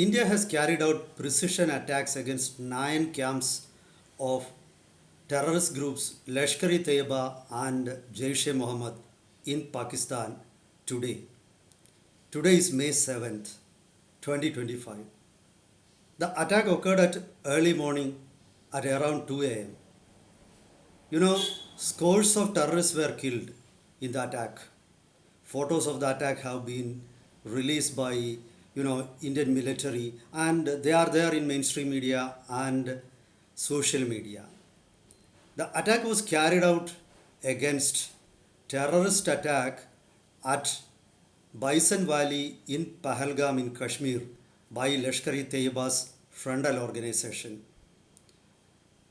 India has carried out precision attacks against 9 camps of terrorist groups Lashkar-e-Taiba and Jaish-e-Mohammed in Pakistan today. Today is May 7th, 2025. The attack occurred at early morning at around 2 a.m. You know, scores of terrorists were killed in the attack. Photos of the attack have been released by Indian military, and they are there in mainstream media and social media. The attack was carried out against terrorist attack at Bison Valley in Pahalgam in Kashmir by Lashkar-e-Taiba's frontal organization.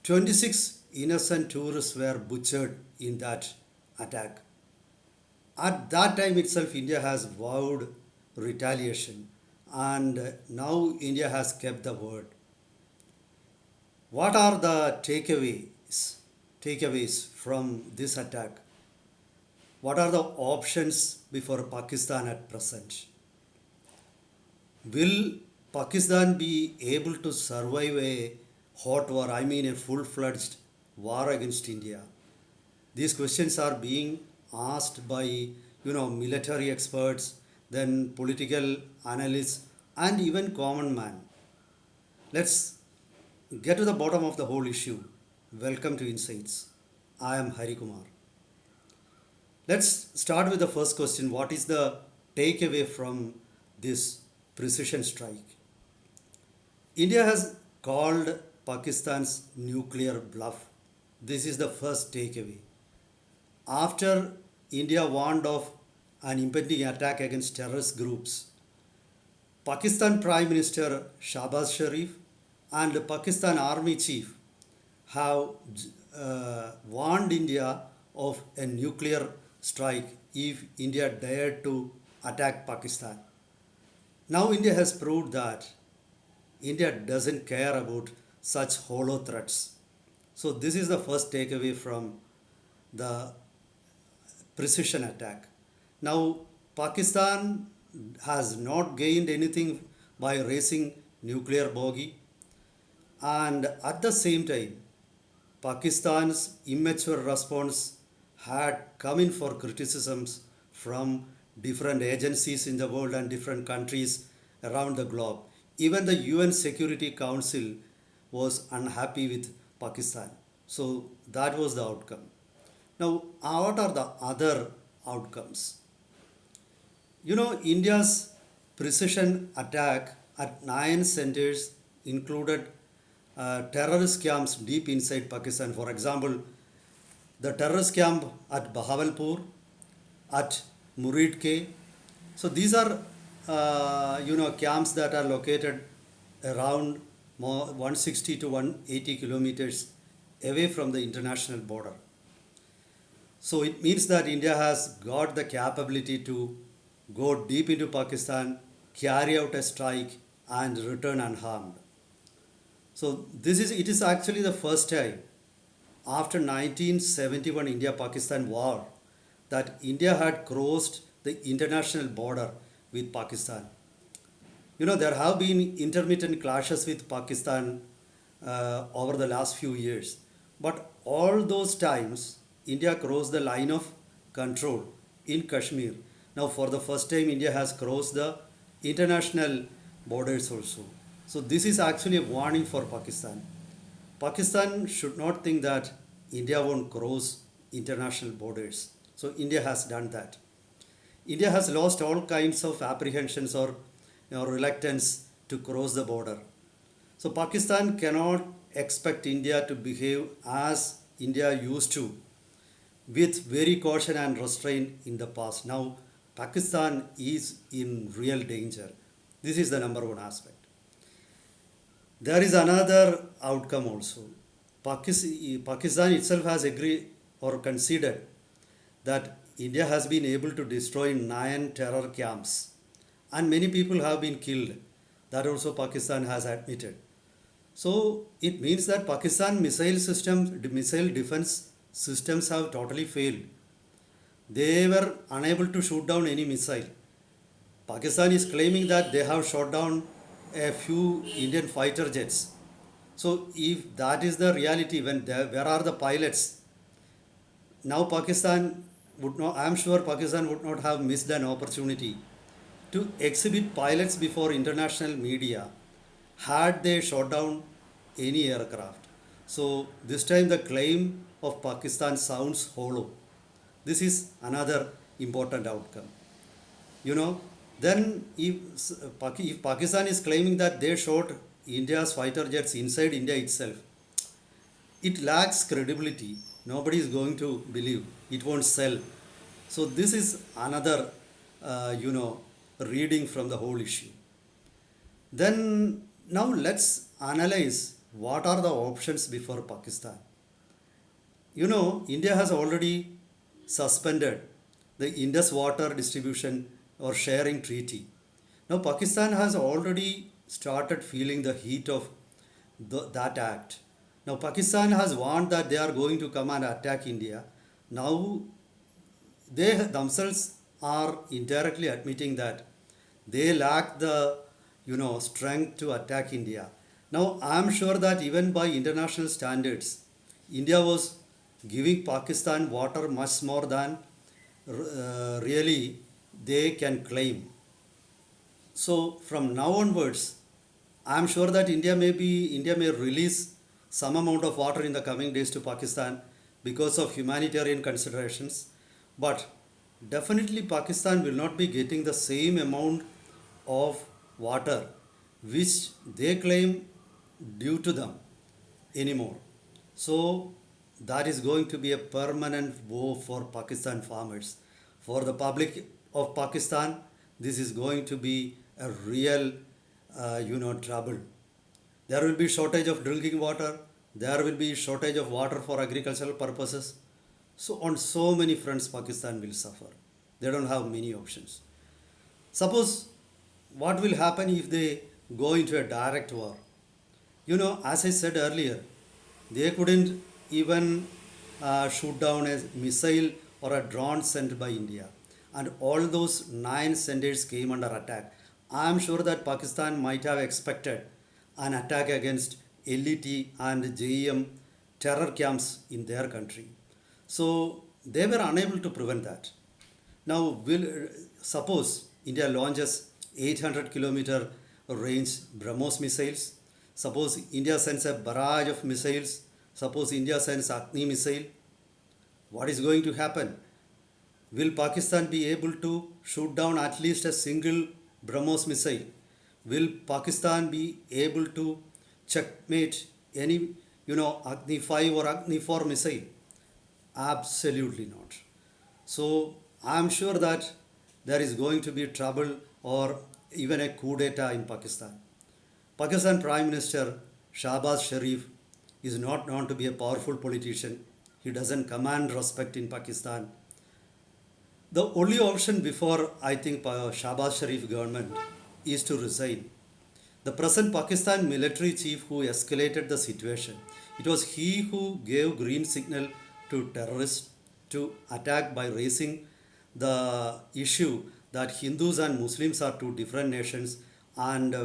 26 innocent tourists were butchered in that attack. At that time itself, India has vowed retaliation, and now India has kept the word. What are the takeaways from this attack? What are the options before Pakistan at present? Will Pakistan be able to survive a hot war, I mean a full-fledged war against India? These questions are being asked by military experts, then political analysts, and even common man. Let's get to the bottom of the whole issue. Welcome to Insights. I am Hari Kumar. Let's start with the first question. What is the takeaway from this precision strike? India has called Pakistan's nuclear bluff. This is the first takeaway. After India warned of an impending attack against terrorist groups, Pakistan Prime Minister Shahbaz Sharif and the Pakistan Army Chief have warned India of a nuclear strike if India dared to attack Pakistan. Now India has proved that India doesn't care about such hollow threats. So this is the first takeaway from the precision attack. Now Pakistan has not gained anything by raising nuclear bogey, and at the same time Pakistan's immature response had come in for criticisms from different agencies in the world and different countries around the globe. Even the UN Security Council was unhappy with Pakistan. So that was the outcome. Now, what are the other outcomes? India's precision attack at 9 centers included terrorist camps deep inside Pakistan. For example, the terrorist camp at Bahawalpur, at Murid K. So these are camps that are located around 160 to 180 kilometers away from the international border. So it means that India has got the capability to go deep into Pakistan, carry out a strike, and return unharmed. So it is actually the first time after 1971 India-Pakistan war that India had crossed the international border with Pakistan. There have been intermittent clashes with Pakistan over the last few years, but all those times India crossed the line of control in Kashmir. Now for the first time India has crossed the international borders also. So this is actually a warning for Pakistan. Pakistan should not think that India won't cross international borders. So India has done that. India has lost all kinds of apprehensions or reluctance to cross the border. So Pakistan cannot expect India to behave as India used to, with very caution and restraint in the past. Now Pakistan is in real danger. This is the number one aspect. There is another outcome also. Pakistan itself has agreed or considered that India has been able to destroy 9 terror camps and many people have been killed. That also Pakistan has admitted. So it means that Pakistan missile defense systems have totally failed. They were unable to shoot down any missile. Pakistan is claiming that they have shot down a few Indian fighter jets. So if that is the reality, when there, where are the pilots? Now Pakistan would not, I am sure Pakistan would not have missed an opportunity to exhibit pilots before international media had they shot down any aircraft. So this time the claim of Pakistan sounds hollow. This is another important outcome. You know, then if Pakistan is claiming that they shot India's fighter jets inside India itself, it lacks credibility. Nobody is going to believe. It won't sell. So this is another, reading from the whole issue. Then now let's analyze what are the options before Pakistan. You know, India has already suspended the Indus water distribution or sharing treaty. Now, Pakistan has already started feeling the heat of that act. Now, Pakistan has warned that they are going to come and attack India. Now, they themselves are indirectly admitting that they lack the strength to attack India. Now I am sure that even by international standards, India was giving Pakistan water much more than really they can claim. So from now onwards, I am sure that India may release some amount of water in the coming days to Pakistan because of humanitarian considerations. But definitely Pakistan will not be getting the same amount of water which they claim due to them anymore. So that is going to be a permanent woe for Pakistan farmers. For the public of Pakistan, this is going to be a real, trouble. There will be shortage of drinking water. There will be shortage of water for agricultural purposes. So on so many fronts, Pakistan will suffer. They don't have many options. Suppose what will happen if they go into a direct war? You know, as I said earlier, they couldn't even shoot down a missile or a drone sent by India. And all those 9 centers came under attack. I am sure that Pakistan might have expected an attack against LET and JEM terror camps in their country. So they were unable to prevent that. Now, suppose India launches 800-kilometer range Brahmos missiles. Suppose India sends a barrage of missiles. Suppose India sends Agni missile. What is going to happen? Will Pakistan be able to shoot down at least a single Brahmos missile? Will Pakistan be able to checkmate any, Agni 5 or Agni 4 missile? Absolutely not. So I am sure that there is going to be trouble or even a coup d'etat in Pakistan. Pakistan Prime Minister Shahbaz Sharif is not known to be a powerful politician. He doesn't command respect in Pakistan. The only option before, I think, Shahbaz Sharif government is to resign. The present Pakistan military chief who escalated the situation, it was he who gave green signal to terrorists to attack by raising the issue that Hindus and Muslims are two different nations and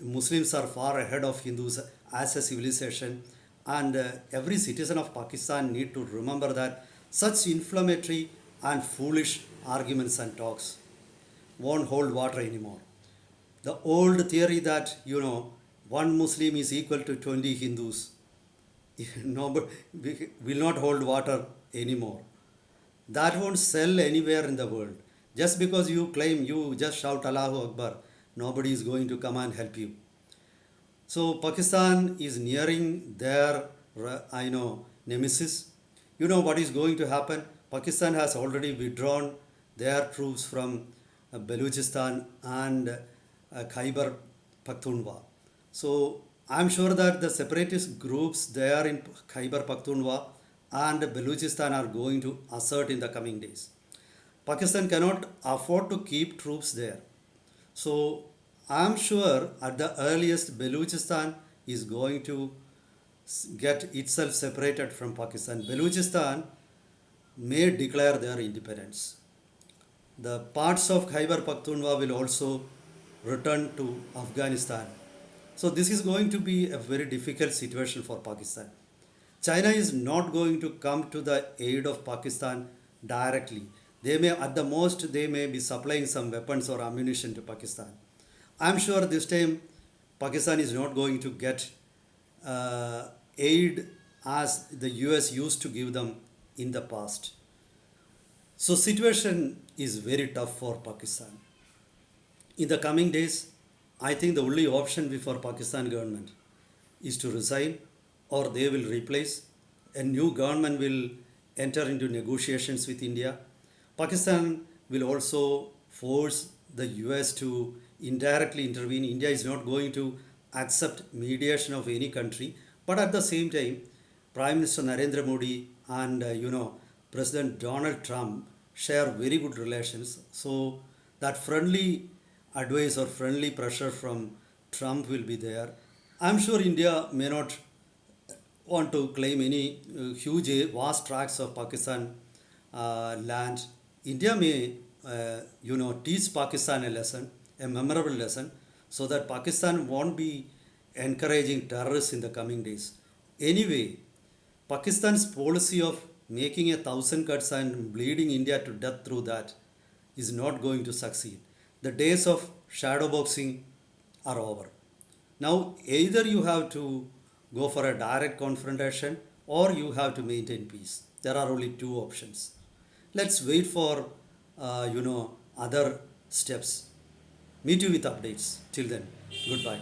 Muslims are far ahead of Hindus as a civilization, and every citizen of Pakistan need to remember that such inflammatory and foolish arguments and talks won't hold water anymore. The old theory that, one Muslim is equal to 20 Hindus no, but will not hold water anymore. That won't sell anywhere in the world. Just because you claim, you just shout Allahu Akbar, nobody is going to come and help you. So Pakistan is nearing their, nemesis. You know what is going to happen? Pakistan has already withdrawn their troops from Balochistan and Khyber Pakhtunkhwa. So I'm sure that the separatist groups there in Khyber Pakhtunkhwa and Balochistan are going to assert in the coming days. Pakistan cannot afford to keep troops there. So I'm sure at the earliest Balochistan is going to get itself separated from Pakistan. Balochistan may declare their independence. The parts of Khyber Pakhtunkhwa will also return to Afghanistan. So this is going to be a very difficult situation for Pakistan. China is not going to come to the aid of Pakistan directly. They may, at the most, they may be supplying some weapons or ammunition to Pakistan. I'm sure this time Pakistan is not going to get aid as the US used to give them in the past. So situation is very tough for Pakistan. In the coming days, I think the only option before Pakistan government is to resign or they will replace. A new government will enter into negotiations with India. Pakistan will also force the US to indirectly intervene. India is not going to accept mediation of any country, but at the same time, Prime Minister Narendra Modi and President Donald Trump share very good relations. So that friendly advice or friendly pressure from Trump will be there. I'm sure India may not want to claim any huge, vast tracts of Pakistan land. India may, teach Pakistan a lesson, a memorable lesson, so that Pakistan won't be encouraging terrorists in the coming days. Anyway, Pakistan's policy of making 1,000 cuts and bleeding India to death through that is not going to succeed. The days of shadow boxing are over. Now, either you have to go for a direct confrontation or you have to maintain peace. There are only two options. Let's wait for, other steps. Meet you with updates. Till then, goodbye.